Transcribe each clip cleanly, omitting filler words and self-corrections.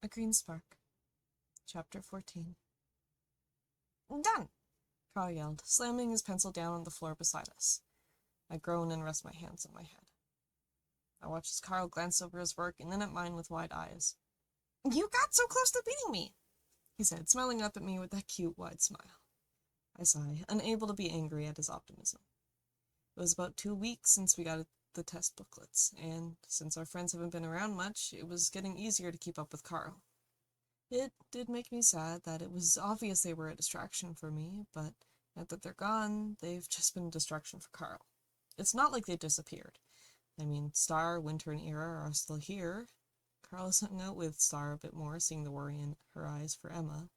A Green Spark. Chapter 14. Done! Carl yelled, slamming his pencil down on the floor beside us. I groan and rest my hands on my head. I watched as Carl glanced over his work and then at mine with wide eyes. You got so close to beating me, he said, smiling up at me with that cute, wide smile. I sighed, unable to be angry at his optimism. It was about 2 weeks since we got the test booklets, and since our friends haven't been around much, it was getting easier to keep up with Carl. It did make me sad that it was obvious they were a distraction for me, but now that they're gone, they've just been a distraction for Carl. It's not like they disappeared. I mean, Star, Winter, and Ira are still here. Carl is hung out with Star a bit more, seeing the worry in her eyes for Emma.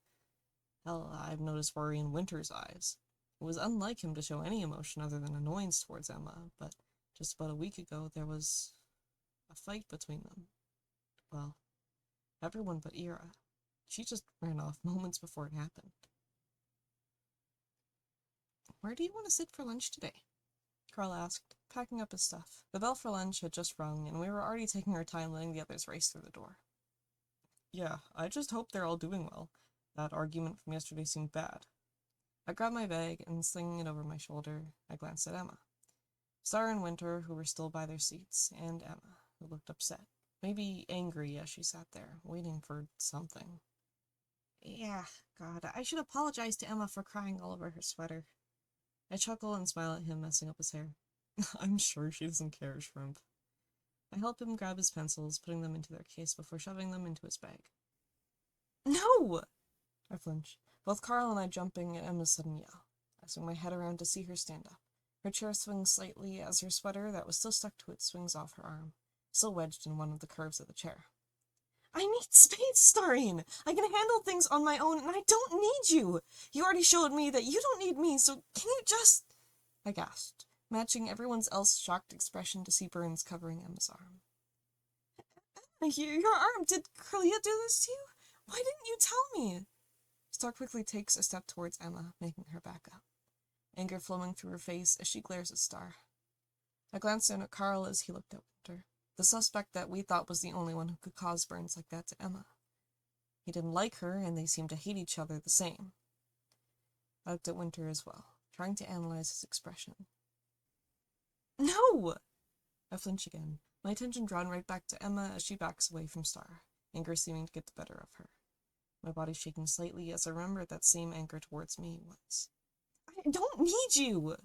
Hell, I've noticed worry in Winter's eyes. It was unlike him to show any emotion other than annoyance towards Emma, but just about a week ago there was a fight between them. Well, everyone but Ira. She just ran off moments before it happened. Where do you want to sit for lunch today? Carl asked, packing up his stuff. The bell for lunch had just rung, and we were already taking our time letting the others race through the door. Yeah, I just hope they're all doing well. That argument from yesterday seemed bad. I grabbed my bag, and slinging it over my shoulder, I glanced at Emma. Star and Winter, who were still by their seats, and Emma, who looked upset, maybe angry as she sat there, waiting for something. Yeah, God, I should apologize to Emma for crying all over her sweater. I chuckle and smile at him, messing up his hair. I'm sure she doesn't care, Shrimp. I help him grab his pencils, putting them into their case before shoving them into his bag. No! I flinch, both Carl and I jumping at Emma's sudden yell. I swing my head around to see her stand up. Her chair swings slightly as her sweater, that was still stuck to it, swings off her arm, still wedged in one of the curves of the chair. I need space, Starine! I can handle things on my own, and I don't need you! You already showed me that you don't need me, so can you just... I gasped, matching everyone else's shocked expression to see burns covering Emma's arm. Your arm! Did Curlia do this to you? Why didn't you tell me? Star quickly takes a step towards Emma, making her back up. Anger flowing through her face as she glares at Star. I glanced down at Carl as he looked at Winter, the suspect that we thought was the only one who could cause burns like that to Emma. He didn't like her, and they seemed to hate each other the same. I looked at Winter as well, trying to analyze his expression. No! I flinch again, my attention drawn right back to Emma as she backs away from Star, anger seeming to get the better of her. My body shaking slightly as I remembered that same anger towards me once. I don't need you!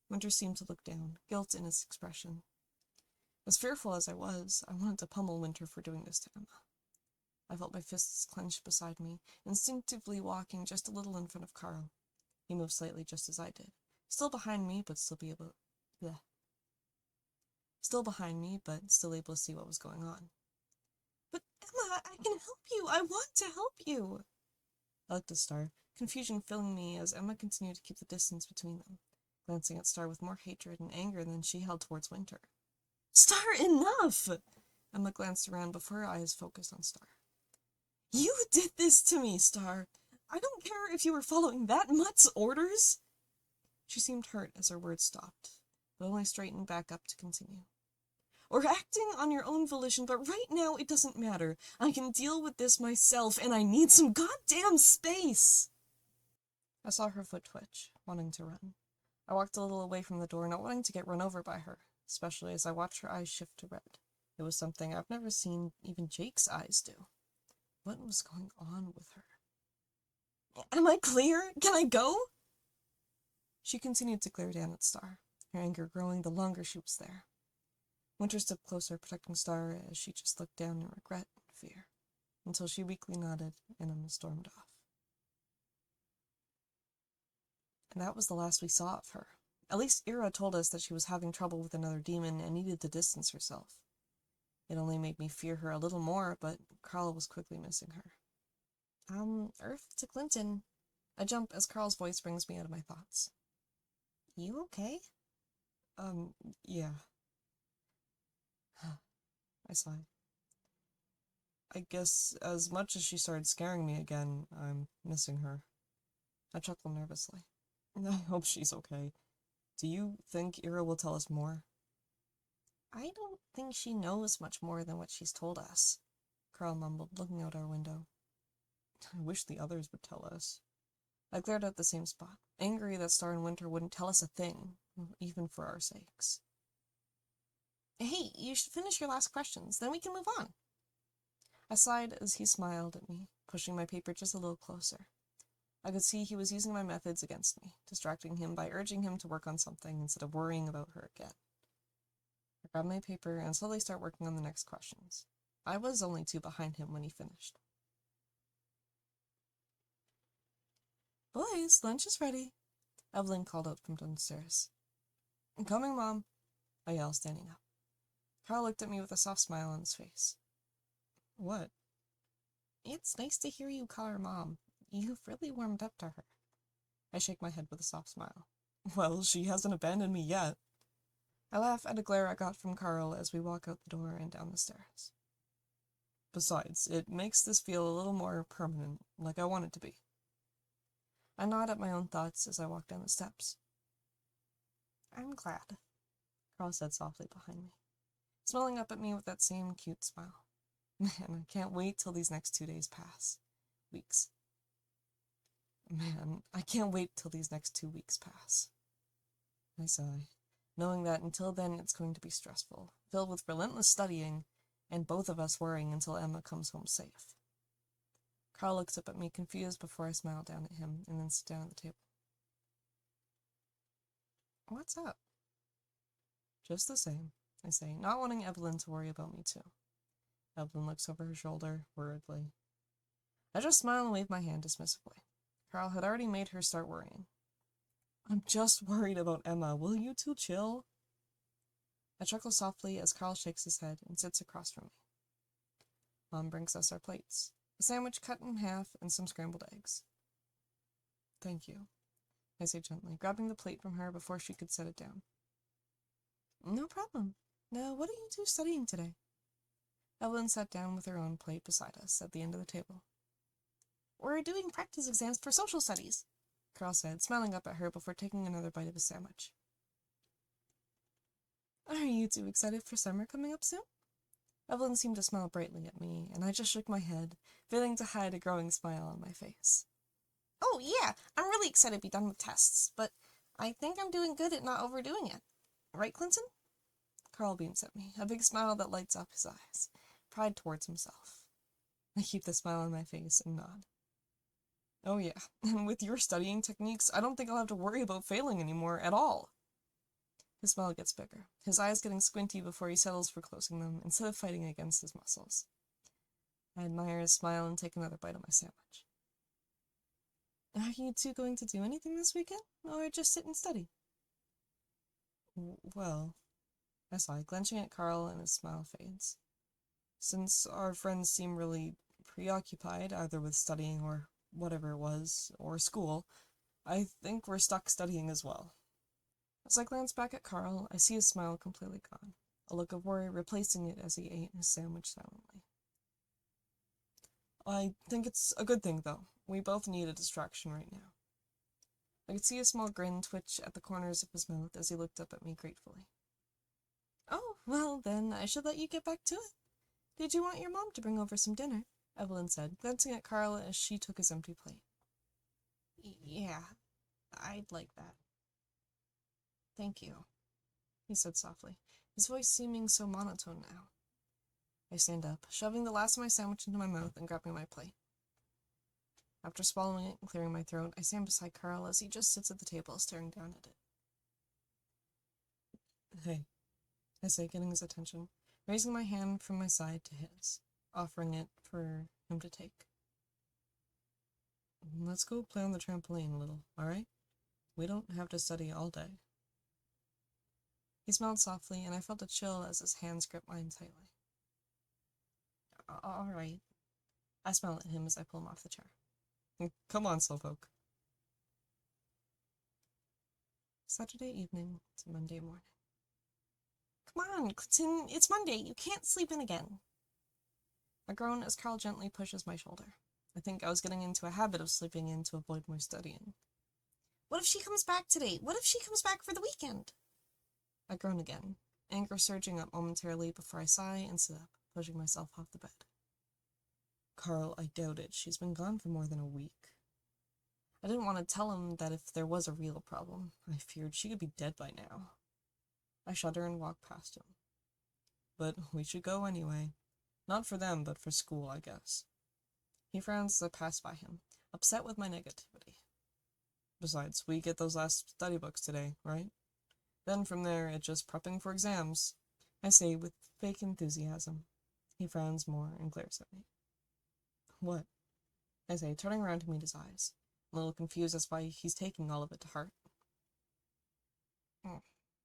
Winter seemed to look down, guilt in his expression. As fearful as I was, I wanted to pummel Winter for doing this to Emma. I felt my fists clenched beside me, instinctively walking just a little in front of Carl. He moved slightly just as I did, still behind me, but still able to see what was going on. But Emma, I can help you! I want to help you! I looked at Star, confusion filling me as Emma continued to keep the distance between them, glancing at Star with more hatred and anger than she held towards Winter. Star, enough! Emma glanced around before her eyes focused on Star. You did this to me, Star. I don't care if you were following that mutt's orders. She seemed hurt as her words stopped, but only straightened back up to continue. Or acting on your own volition, but right now it doesn't matter. I can deal with this myself, and I need some goddamn space! I saw her foot twitch, wanting to run. I walked a little away from the door, not wanting to get run over by her, especially as I watched her eyes shift to red. It was something I've never seen even Jake's eyes do. What was going on with her? Am I clear? Can I go? She continued to glare down at Star, her anger growing the longer she was there. Winter stepped closer, protecting Star as she just looked down in regret and fear, until she weakly nodded and Emma stormed off. And that was the last we saw of her. At least Ira told us that she was having trouble with another demon and needed to distance herself. It only made me fear her a little more, but Carl was quickly missing her. Earth to Clinton. I jump as Carl's voice brings me out of my thoughts. You okay? Yeah. I sighed. I guess as much as she started scaring me again, I'm missing her. I chuckled nervously. I hope she's okay. Do you think Ira will tell us more? I don't think she knows much more than what she's told us. Carl mumbled, looking out our window. I wish the others would tell us. I glared at the same spot, angry that Star and Winter wouldn't tell us a thing, even for our sakes. Hey, you should finish your last questions, then we can move on. I sighed as he smiled at me, pushing my paper just a little closer. I could see he was using my methods against me, distracting him by urging him to work on something instead of worrying about her again. I grabbed my paper and slowly started working on the next questions. I was only 2 behind him when he finished. Boys, lunch is ready, Evelyn called out from downstairs. I'm coming, Mom, I yelled, standing up. Carl looked at me with a soft smile on his face. What? It's nice to hear you call her Mom. You've really warmed up to her. I shake my head with a soft smile. Well, she hasn't abandoned me yet. I laugh at a glare I got from Carl as we walk out the door and down the stairs. Besides, it makes this feel a little more permanent, like I want it to be. I nod at my own thoughts as I walk down the steps. I'm glad, Carl said softly behind me, smiling up at me with that same cute smile. Man, I can't wait till these next 2 days pass. Weeks. Man, I can't wait till these next 2 weeks pass. I sigh, knowing that until then it's going to be stressful, filled with relentless studying, and both of us worrying until Emma comes home safe. Carl looks up at me confused before I smile down at him and then sit down at the table. What's up? Just the same, I say, not wanting Evelyn to worry about me too. Evelyn looks over her shoulder, worriedly. I just smile and wave my hand dismissively. Carl had already made her start worrying. I'm just worried about Emma. Will you two chill? I chuckle softly as Carl shakes his head and sits across from me. Mom brings us our plates, a sandwich cut in half and some scrambled eggs. Thank you, I say gently, grabbing the plate from her before she could set it down. No problem. Now, what are you two studying today? Evelyn sat down with her own plate beside us at the end of the table. We're doing practice exams for social studies, Carl said, smiling up at her before taking another bite of his sandwich. Are you two excited for summer coming up soon? Evelyn seemed to smile brightly at me, and I just shook my head, failing to hide a growing smile on my face. Oh, yeah, I'm really excited to be done with tests, but I think I'm doing good at not overdoing it. Right, Clinton? Carl beams at me, a big smile that lights up his eyes, pride towards himself. I keep the smile on my face and nod. Oh yeah, and with your studying techniques, I don't think I'll have to worry about failing anymore at all. His smile gets bigger, his eyes getting squinty before he settles for closing them, instead of fighting against his muscles. I admire his smile and take another bite of my sandwich. Are you two going to do anything this weekend, or just sit and study? Well, I sigh, clenching at Carl, and his smile fades. Since our friends seem really preoccupied, either with studying or whatever it was, or school, I think we're stuck studying as well. As I glance back at Carl, I see his smile completely gone, a look of worry replacing it as he ate his sandwich silently. I think it's a good thing, though. We both need a distraction right now. I could see a small grin twitch at the corners of his mouth as he looked up at me gratefully. Oh, well, then I should let you get back to it. Did you want your mom to bring over some dinner? Evelyn said, glancing at Carl as she took his empty plate. Yeah, I'd like that. Thank you, he said softly, his voice seeming so monotone now. I stand up, shoving the last of my sandwich into my mouth and grabbing my plate. After swallowing it and clearing my throat, I stand beside Carl as he just sits at the table, staring down at it. Hey, I say, getting his attention, raising my hand from my side to his, offering it for him to take. Let's go play on the trampoline a little, alright? We don't have to study all day. He smiled softly, and I felt a chill as his hands gripped mine tightly. Alright. I smile at him as I pull him off the chair. Come on, Slowpoke. Saturday evening to Monday morning. Come on, Clinton, it's Monday. You can't sleep in again. I groan as Carl gently pushes my shoulder. I think I was getting into a habit of sleeping in to avoid more studying. What if she comes back today? What if she comes back for the weekend? I groan again, anger surging up momentarily before I sigh and sit up, pushing myself off the bed. Carl, I doubt it. She's been gone for more than a week. I didn't want to tell him that if there was a real problem, I feared she could be dead by now. I shudder and walk past him. But we should go anyway. Not for them, but for school, I guess. He frowns as I pass by him, upset with my negativity. Besides, we get those last study books today, right? Then from there, it's just prepping for exams, I say with fake enthusiasm. He frowns more and glares at me. What? I say, turning around to meet his eyes, a little confused as why he's taking all of it to heart.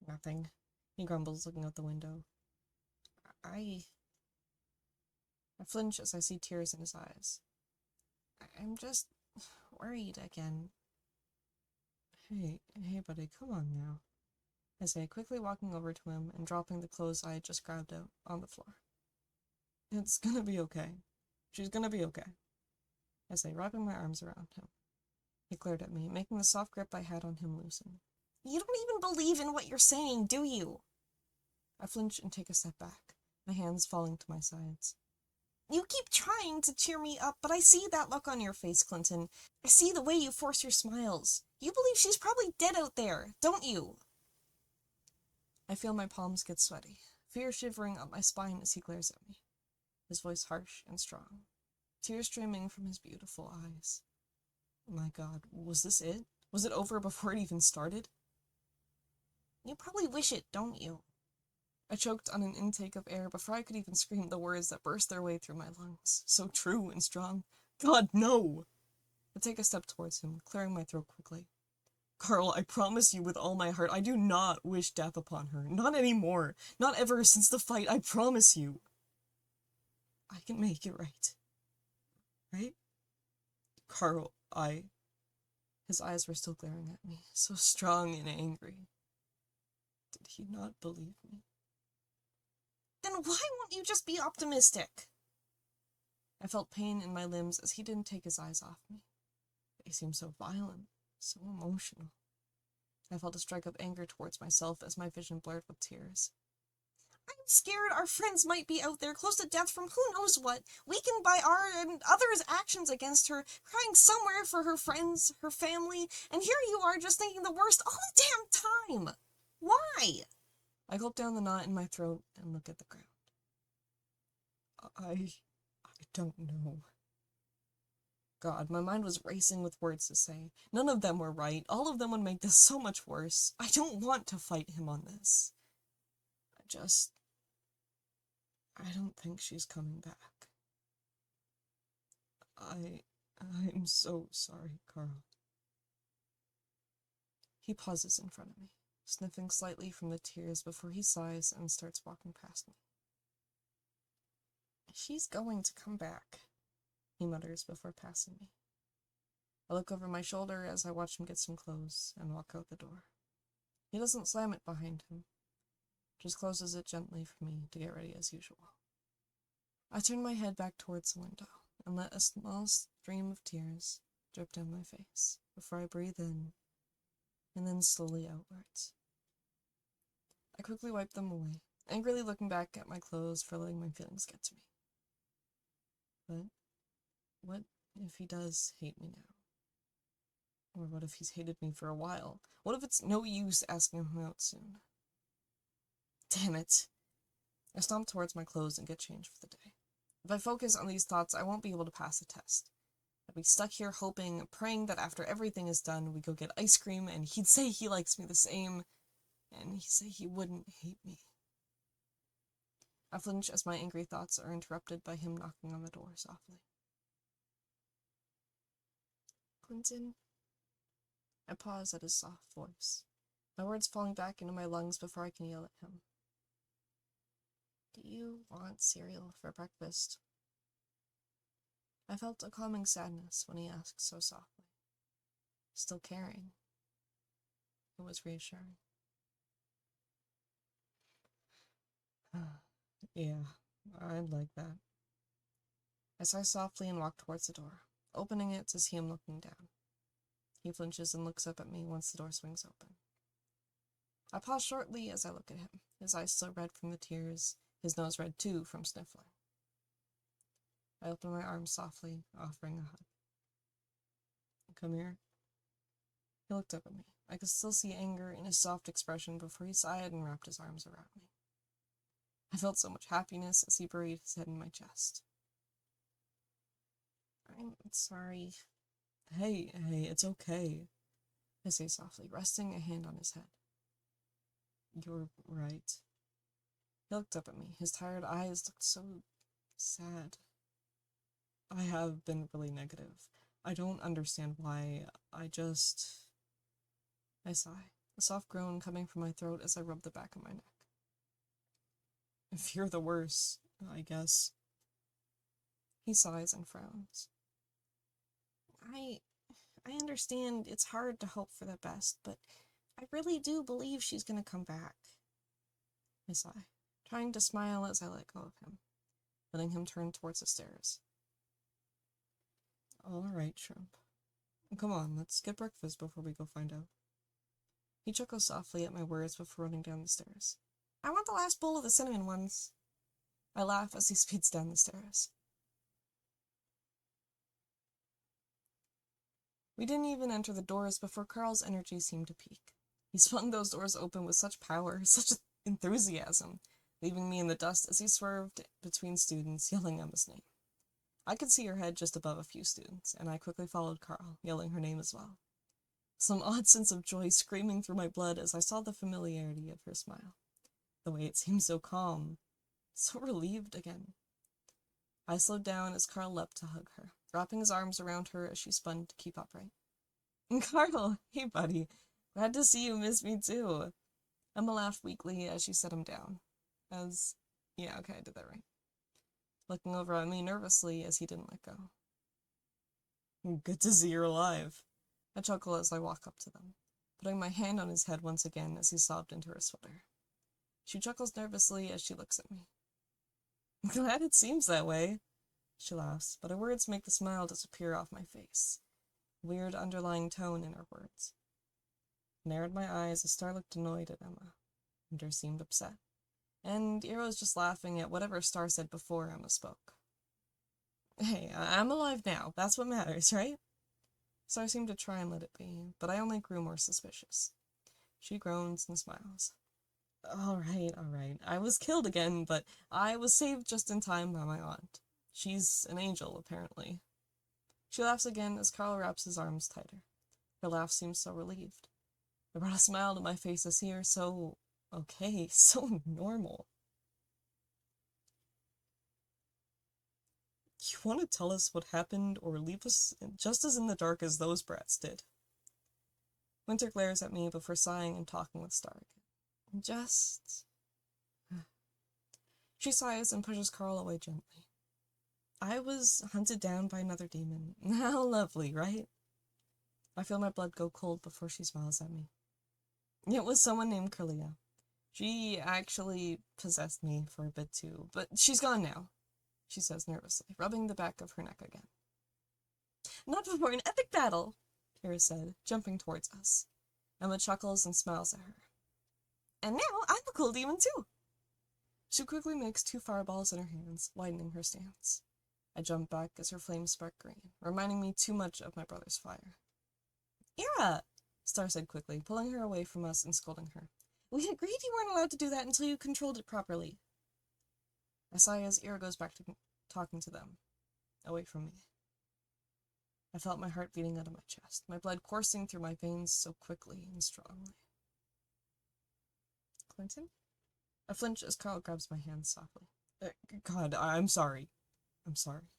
Nothing, he grumbles, looking out the window. I flinch as I see tears in his eyes. I'm just worried again. Hey, buddy, come on now, I say, quickly walking over to him and dropping the clothes I had just grabbed out on the floor. It's gonna be okay. She's gonna be okay, I say, wrapping my arms around him. He glared at me, making the soft grip I had on him loosen. You don't even believe in what you're saying, do you? I flinch and take a step back, my hands falling to my sides. You keep trying to cheer me up, but I see that look on your face, Clinton. I see the way you force your smiles. You believe she's probably dead out there, don't you? I feel my palms get sweaty, fear shivering up my spine as he glares at me, his voice harsh and strong, tears streaming from his beautiful eyes. My God, was this it? Was it over before it even started? You probably wish it, don't you? I choked on an intake of air before I could even scream the words that burst their way through my lungs, so true and strong. God, no! I take a step towards him, clearing my throat quickly. Carl, I promise you with all my heart, I do not wish death upon her. Not anymore. Not ever since the fight, I promise you. I can make it right. Right? Carl, His eyes were still glaring at me, so strong and angry. Did he not believe me? Then why won't you just be optimistic? I felt pain in my limbs as he didn't take his eyes off me. They seemed so violent, so emotional. I felt a strike of anger towards myself as my vision blurred with tears. I'm scared our friends might be out there close to death from who knows what, weakened by our and others' actions against her, crying somewhere for her friends, her family, and here you are just thinking the worst all the damn time. Why? I gulp down the knot in my throat and look at the ground. I don't know. God, my mind was racing with words to say. None of them were right. All of them would make this so much worse. I don't want to fight him on this. I don't think she's coming back. I'm so sorry, Carl. He pauses in front of me, sniffing slightly from the tears before he sighs and starts walking past me. She's going to come back, he mutters before passing me. I look over my shoulder as I watch him get some clothes and walk out the door. He doesn't slam it behind him, just closes it gently for me to get ready as usual. I turn my head back towards the window and let a small stream of tears drip down my face before I breathe in and then slowly outwards. I quickly wipe them away, angrily looking back at my clothes for letting my feelings get to me. But what if he does hate me now? Or what if he's hated me for a while? What if it's no use asking him out soon? Damn it. I stomp towards my clothes and get changed for the day. If I focus on these thoughts, I won't be able to pass the test. I'd be stuck here hoping, praying that after everything is done, we go get ice cream and he'd say he likes me the same, and he'd say he wouldn't hate me. I flinch as my angry thoughts are interrupted by him knocking on the door softly. Clinton? I pause at his soft voice, my words falling back into my lungs before I can yell at him. Do you want cereal for breakfast? I felt a calming sadness when he asked so softly. Still caring. It was reassuring. Yeah, I'd like that. I sigh softly and walk towards the door, opening it to see him looking down. He flinches and looks up at me once the door swings open. I pause shortly as I look at him, his eyes still red from the tears, his nose red too from sniffling. I opened my arms softly, offering a hug. Come here. He looked up at me. I could still see anger in his soft expression before he sighed and wrapped his arms around me. I felt so much happiness as he buried his head in my chest. I'm sorry. Hey, it's okay, I say softly, resting a hand on his head. You're right. He looked up at me. His tired eyes looked so sad. I have been really negative. I don't understand why. I sigh, a soft groan coming from my throat as I rub the back of my neck. Fear the worst, I guess. He sighs and frowns. I understand it's hard to hope for the best, but I really do believe she's gonna come back. I sigh, trying to smile as I let go of him, letting him turn towards the stairs. All right, Shrimp. Come on, let's get breakfast before we go find out. He chuckles softly at my words before running down the stairs. I want the last bowl of the cinnamon ones. I laugh as he speeds down the stairs. We didn't even enter the doors before Carl's energy seemed to peak. He swung those doors open with such power, such enthusiasm, leaving me in the dust as he swerved between students, yelling Emma's name. I could see her head just above a few students, and I quickly followed Carl, yelling her name as well. Some odd sense of joy screaming through my blood as I saw the familiarity of her smile. The way it seemed so calm, so relieved again. I slowed down as Carl leapt to hug her, wrapping his arms around her as she spun to keep upright. Carl, hey buddy, glad to see you miss me too. Emma laughed weakly as she set him down. Yeah, okay, I did that right. Looking over at me nervously as he didn't let go. Good to see you're alive. I chuckle as I walk up to them, putting my hand on his head once again as he sobbed into her sweater. She chuckles nervously as she looks at me. Glad it seems that way. She laughs, but her words make the smile disappear off my face. Weird underlying tone in her words. I narrowed my eyes as Star looked annoyed at Emma. Hunter seemed upset. And Ira was just laughing at whatever Star said before Emma spoke. Hey, I'm alive now. That's what matters, right? Star seemed to try and let it be, but I only grew more suspicious. She groans and smiles. All right. I was killed again, but I was saved just in time by my aunt. She's an angel, apparently. She laughs again as Carl wraps his arms tighter. Her laugh seems so relieved. It brought a smile to my face as here, so okay, so normal. You want to tell us what happened or leave us just as in the dark as those brats did? Winter glares at me before sighing and talking with Star again. She sighs and pushes Carl away gently. I was hunted down by another demon. How lovely, right? I feel my blood go cold before she smiles at me. It was someone named Curlia. She actually possessed me for a bit too, but she's gone now, she says nervously, rubbing the back of her neck again. Not before an epic battle, Kira said, jumping towards us. Emma chuckles and smiles at her. And now I'm a cool demon too. She quickly makes 2 fireballs in her hands, widening her stance. I jump back as her flames spark green, reminding me too much of my brother's fire. Ira! Star said quickly, pulling her away from us and scolding her. We agreed you weren't allowed to do that until you controlled it properly. I sigh as Ira goes back to talking to them, away from me. I felt my heart beating out of my chest, my blood coursing through my veins so quickly and strongly. Clinton? I flinch as Carl grabs my hand softly. God, I'm sorry. I'm sorry,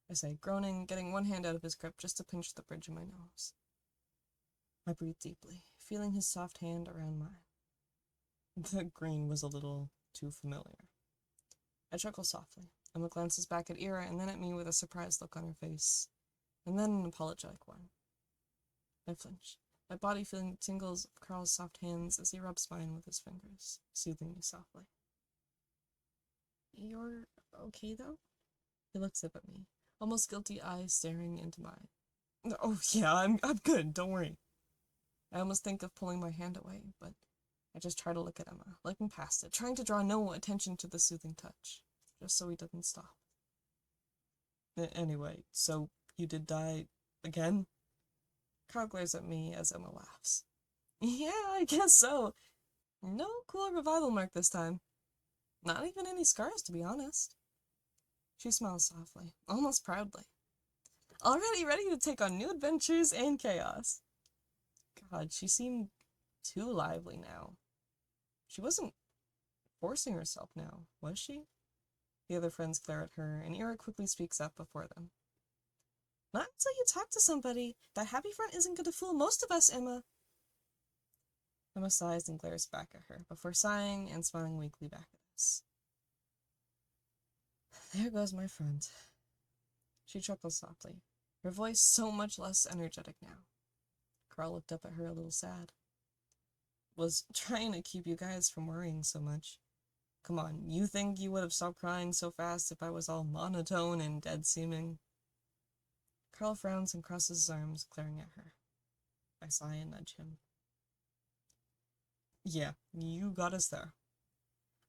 I say, groaning, getting one hand out of his grip just to pinch the bridge of my nose. I breathe deeply, feeling his soft hand around mine. The green was a little too familiar. I chuckle softly. Emma glances back at Ira and then at me with a surprised look on her face, and then an apologetic one. I flinch, my body feeling the tingles of Carl's soft hands as he rubs mine with his fingers, soothing me softly. You're okay, though? He looks up at me, almost guilty eyes staring into mine. Oh, yeah, I'm good, don't worry. I almost think of pulling my hand away, but I just try to look at Emma, looking past it, trying to draw no attention to the soothing touch, just so he doesn't stop. Anyway, so you did die again? Carl glares at me as Emma laughs. Yeah, I guess so. No cool revival mark this time. Not even any scars, to be honest. She smiles softly, almost proudly. Already ready to take on new adventures and chaos. God, she seemed too lively now. She wasn't forcing herself now, was she? The other friends glare at her, and Ira quickly speaks up before them. Not until you talk to somebody. That happy front isn't going to fool most of us, Emma. Emma sighs and glares back at her, before sighing and smiling weakly back at us. There goes my friend. She chuckles softly, her voice so much less energetic now. Carl looked up at her a little sad. Was trying to keep you guys from worrying so much. Come on, you think you would have stopped crying so fast if I was all monotone and dead-seeming? Carl frowns and crosses his arms, glaring at her. I sigh and nudge him. Yeah, you got us there.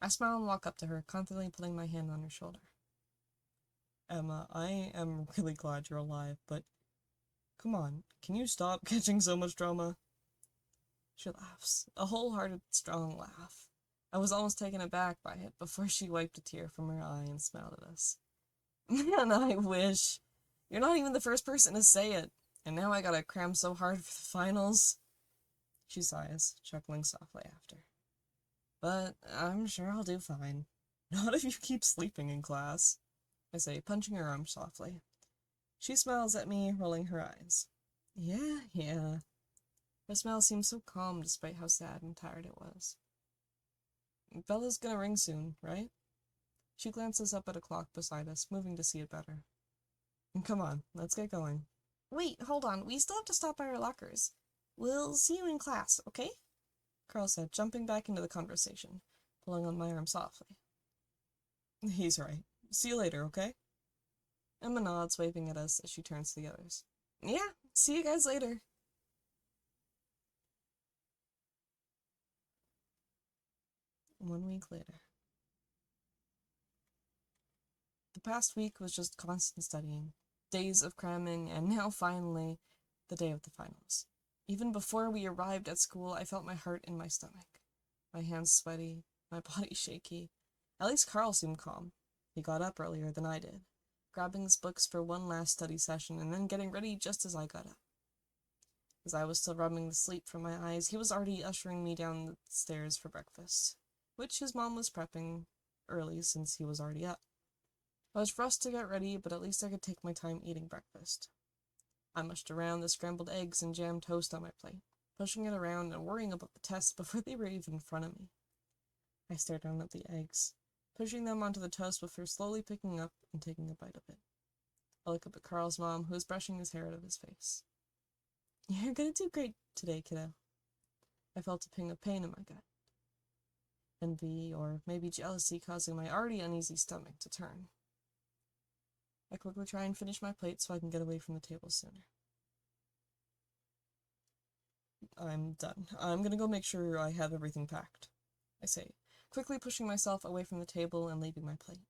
I smile and walk up to her, confidently putting my hand on her shoulder. Emma, I am really glad you're alive, but come on, can you stop catching so much drama? She laughs, a wholehearted, strong laugh. I was almost taken aback by it before she wiped a tear from her eye and smiled at us. Man, I wish. You're not even the first person to say it, and now I gotta cram so hard for the finals. She sighs, chuckling softly after. But I'm sure I'll do fine. Not if you keep sleeping in class, I say, punching her arm softly. She smiles at me, rolling her eyes. Yeah. Her smile seems so calm despite how sad and tired it was. Bella's gonna ring soon, right? She glances up at a clock beside us, moving to see it better. Come on, let's get going. Wait, hold on. We still have to stop by our lockers. We'll see you in class, okay? Carl said, jumping back into the conversation, pulling on my arm softly. He's right. See you later, okay? Emma nods, waving at us as she turns to the others. Yeah, see you guys later. One week later. The past week was just constant studying, days of cramming, and now finally, the day of the finals. Even before we arrived at school, I felt my heart in my stomach. My hands sweaty, my body shaky. At least Carl seemed calm. He got up earlier than I did, grabbing his books for one last study session and then getting ready just as I got up. As I was still rubbing the sleep from my eyes, he was already ushering me down the stairs for breakfast, which his mom was prepping early since he was already up. I was rushed to get ready, but at least I could take my time eating breakfast. I mushed around the scrambled eggs and jam toast on my plate, pushing it around and worrying about the tests before they were even in front of me. I stared down at the eggs, pushing them onto the toast before slowly picking up and taking a bite of it. I look up at Carl's mom, who was brushing his hair out of his face. You're gonna do great today, kiddo. I felt a ping of pain in my gut. Envy, or maybe jealousy, causing my already uneasy stomach to turn. I quickly try and finish my plate so I can get away from the table sooner. I'm done. I'm gonna go make sure I have everything packed, I say, quickly pushing myself away from the table and leaving my plate.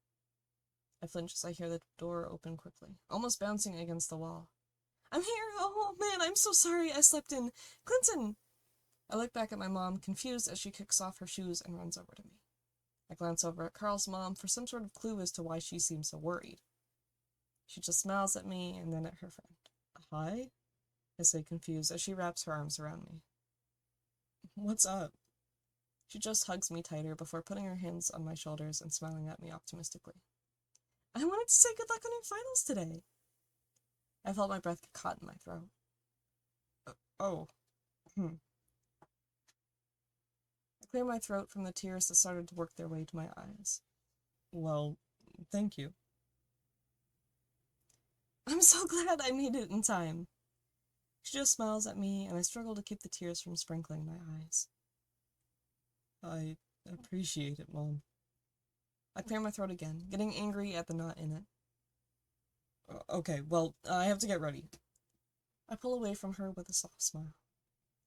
I flinch as I hear the door open quickly, almost bouncing against the wall. I'm here! Oh man, I'm so sorry I slept in. Clinton! I look back at my mom, confused as she kicks off her shoes and runs over to me. I glance over at Carl's mom for some sort of clue as to why she seems so worried. She just smiles at me and then at her friend. Hi? I say, confused, as she wraps her arms around me. What's up? She just hugs me tighter before putting her hands on my shoulders and smiling at me optimistically. I wanted to say good luck on your finals today. I felt my breath get caught in my throat. Oh. I clear my throat from the tears that started to work their way to my eyes. Well, thank you. I'm so glad I made it in time. She just smiles at me, and I struggle to keep the tears from sprinkling my eyes. I appreciate it, Mom. I clear my throat again, getting angry at the knot in it. Okay, well, I have to get ready. I pull away from her with a soft smile.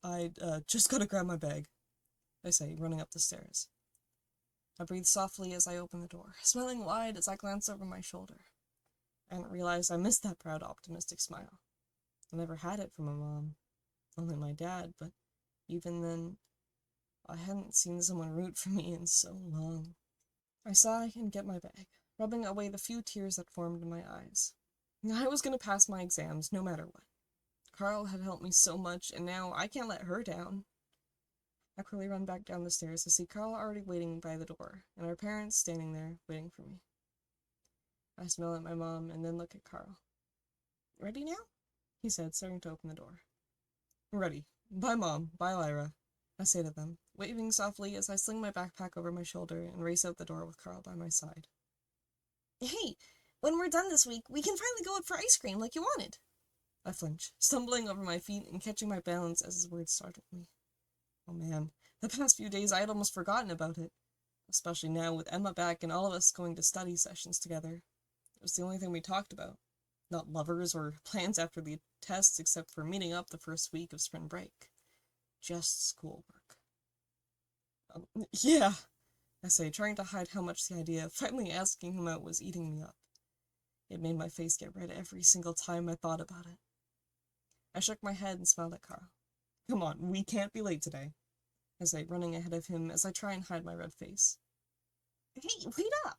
I just gotta grab my bag, I say, running up the stairs. I breathe softly as I open the door, smiling wide as I glance over my shoulder. I didn't realize I missed that proud, optimistic smile. I never had it from my mom, only my dad, but even then, I hadn't seen someone root for me in so long. I sigh and get my bag, rubbing away the few tears that formed in my eyes. I was going to pass my exams no matter what. Carl had helped me so much, and now I can't let her down. I quickly run back down the stairs to see Carl already waiting by the door, and our parents standing there waiting for me. I smile at my mom and then look at Carl. "Ready now?" he said, starting to open the door. "Ready. Bye, Mom. Bye, Lyra," I say to them, waving softly as I sling my backpack over my shoulder and race out the door with Carl by my side. "Hey, when we're done this week, we can finally go out for ice cream like you wanted." I flinch, stumbling over my feet and catching my balance as his words startled me. Oh man, the past few days I had almost forgotten about it, especially now with Emma back and all of us going to study sessions together. It was the only thing we talked about. Not lovers or plans after the tests except for meeting up the first week of spring break. Just schoolwork. Yeah, I say, trying to hide how much the idea of finally asking him out was eating me up. It made my face get red every single time I thought about it. I shook my head and smiled at Carl. "Come on, we can't be late today," I say, running ahead of him as I try and hide my red face. "Hey, wait up!"